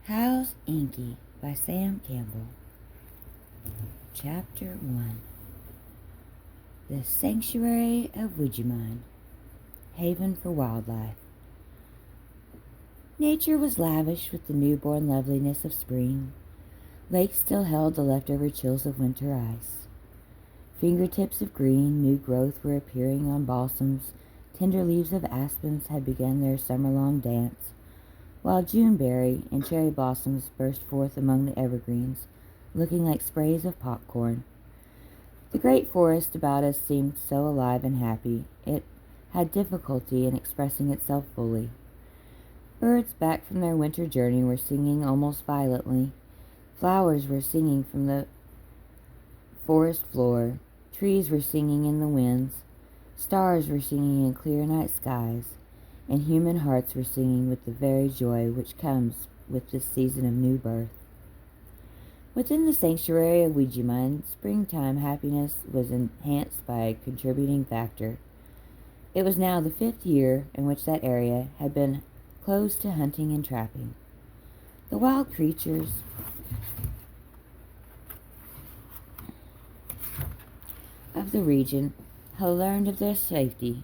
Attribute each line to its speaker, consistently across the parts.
Speaker 1: How's Inky by Sam Campbell. Chapter 1. The Sanctuary of Woodjamine, Haven for Wildlife. Nature was lavish with the newborn loveliness of spring. Lakes still held the leftover chills of winter ice. Fingertips of green, new growth were appearing on balsams. Tender leaves of aspens had begun their summer-long dance, while Juneberry and cherry blossoms burst forth among the evergreens, looking like sprays of popcorn. The great forest about us seemed so alive and happy, it had difficulty in expressing itself fully. Birds back from their winter journey were singing almost violently. Flowers were singing from the forest floor. Trees were singing in the winds. Stars were singing in clear night skies. And human hearts were singing with the very joy which comes with this season of new birth. Within the sanctuary of Woodjamine, springtime happiness was enhanced by a contributing factor. It was now the 5th year in which that area had been closed to hunting and trapping. The wild creatures of the region had learned of their safety.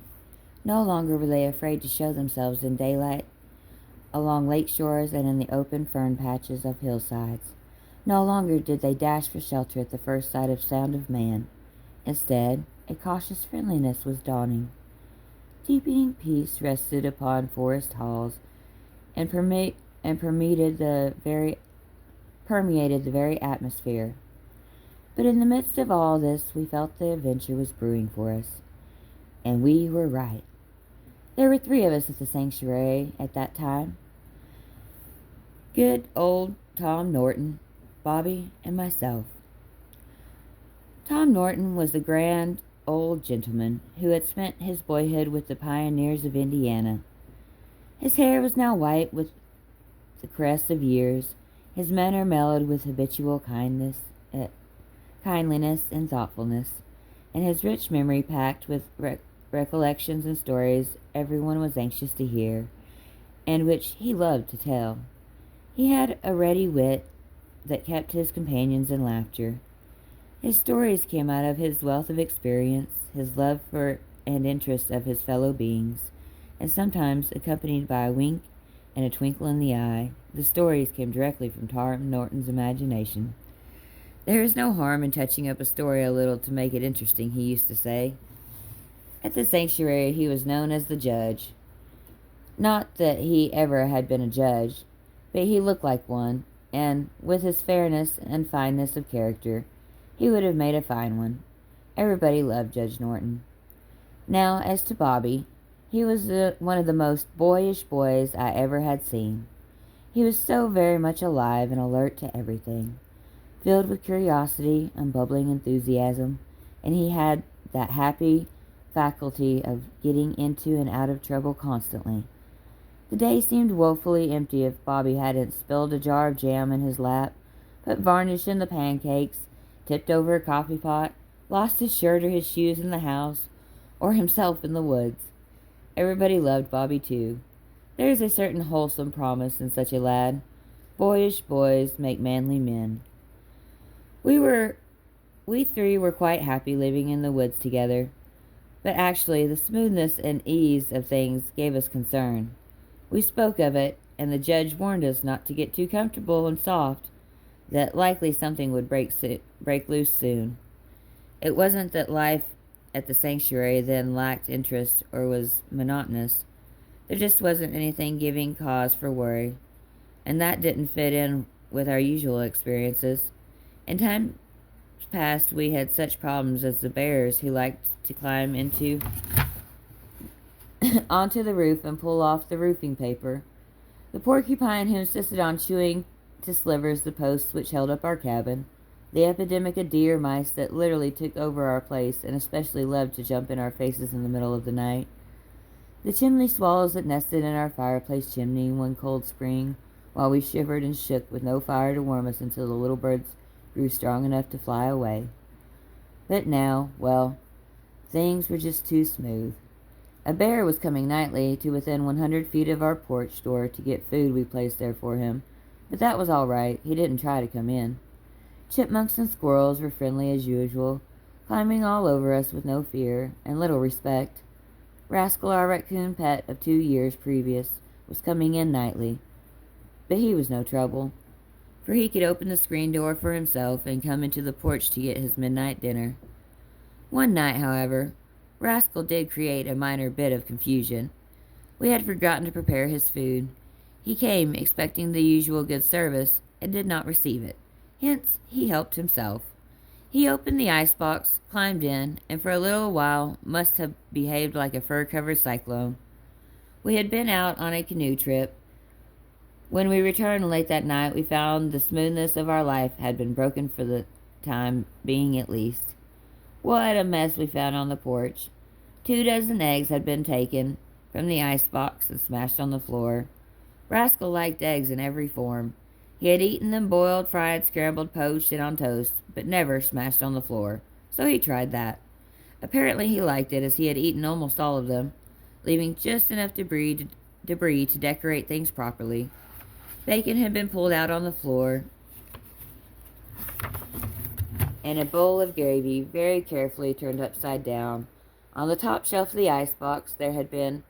Speaker 1: No longer were they afraid to show themselves in daylight along lake shores and in the open fern patches of hillsides. No longer did they dash for shelter at the first sight of sound of man. Instead, a cautious friendliness was dawning. Deepening peace rested upon forest halls and permeated the very atmosphere. But in the midst of all this, we felt the adventure was brewing for us. And we were right. There were 3 of us at the sanctuary at that time. Good old Tom Norton, Bobby, and myself. Tom Norton was the grand old gentleman who had spent his boyhood with the pioneers of Indiana. His hair was now white with the crest of years, his manner mellowed with habitual kindliness and thoughtfulness, and his rich memory packed with recollections and stories everyone was anxious to hear, and which he loved to tell. He had a ready wit that kept his companions in laughter. His stories came out of his wealth of experience, his love for and interest of his fellow beings, and sometimes accompanied by a wink and a twinkle in the eye. The stories came directly from Tom Norton's imagination. "There is no harm in touching up a story a little to make it interesting," he used to say. At the sanctuary he was known as the judge. Not that he ever had been a judge, but he looked like one, and with his fairness and fineness of character, he would have made a fine one. Everybody loved Judge Norton. Now, as to Bobby, he was one of the most boyish boys I ever had seen. He was so very much alive and alert to everything, filled with curiosity and bubbling enthusiasm, and he had that happy faculty of getting into and out of trouble constantly. The day seemed woefully empty if Bobby hadn't spilled a jar of jam in his lap, put varnish in the pancakes, tipped over a coffee pot, lost his shirt or his shoes in the house, or himself in the woods. Everybody loved Bobby, too. There is a certain wholesome promise in such a lad. Boyish boys make manly men. We 3 were quite happy living in the woods together, but actually the smoothness and ease of things gave us concern. We spoke of it, and the judge warned us not to get too comfortable and soft, that likely something would break loose soon. It wasn't that life at the sanctuary then lacked interest or was monotonous. There just wasn't anything giving cause for worry, and that didn't fit in with our usual experiences. In times past we had such problems as the bears who liked to climb onto the roof and pull off the roofing paper, the porcupine who insisted on chewing to slivers the posts which held up our cabin, the epidemic of deer mice that literally took over our place and especially loved to jump in our faces in the middle of the night, the chimney swallows that nested in our fireplace chimney one cold spring while we shivered and shook with no fire to warm us until the little birds grew strong enough to fly away. But now, well, things were just too smooth. A bear was coming nightly to within 100 feet of our porch door to get food we placed there for him, But that was all right. He didn't try to come in. Chipmunks and squirrels were friendly as usual, climbing all over us with no fear and little respect. Rascal, our raccoon pet of 2 years previous, was coming in nightly, but he was no trouble, for he could open the screen door for himself and come into the porch to get his midnight dinner. One night, however, Rascal did create a minor bit of confusion. We had forgotten to prepare his food. He came expecting the usual good service and did not receive it. Hence, he helped himself. He opened the icebox, climbed in, and for a little while must have behaved like a fur-covered cyclone. We had been out on a canoe trip. When we returned late that night, we found the smoothness of our life had been broken for the time being at least. What a mess we found on the porch. 2 dozen eggs had been taken from the icebox and smashed on the floor. Rascal liked eggs in every form. He had eaten them boiled, fried, scrambled, poached, and on toast, but never smashed on the floor, so he tried that. Apparently he liked it, as he had eaten almost all of them, leaving just enough debris to decorate things properly. Bacon had been pulled out on the floor, and a bowl of gravy very carefully turned upside down. On the top shelf of the icebox there had been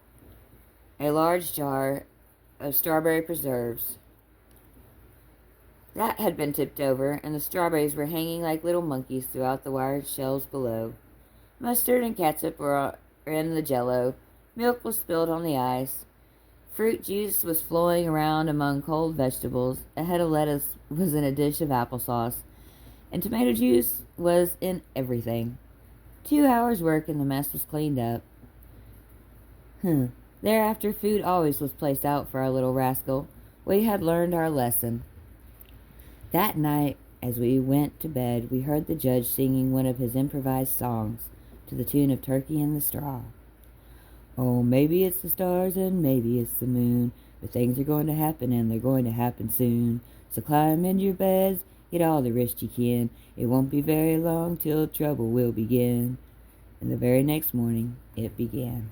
Speaker 1: a large jar of strawberry preserves. That had been tipped over, and the strawberries were hanging like little monkeys throughout the wired shelves below. Mustard and catsup were in the jello. Milk was spilled on the ice. Fruit juice was flowing around among cold vegetables. A head of lettuce was in a dish of applesauce, and tomato juice was in everything. 2 hours' work and the mess was cleaned up. Thereafter, food always was placed out for our little rascal. We had learned our lesson. That night, as we went to bed, we heard the judge singing one of his improvised songs to the tune of Turkey in the Straw. Oh, maybe it's the stars and maybe it's the moon, but things are going to happen and they're going to happen soon. So climb in your beds, get all the rest you can. It won't be very long till trouble will begin. And the very next morning, it began.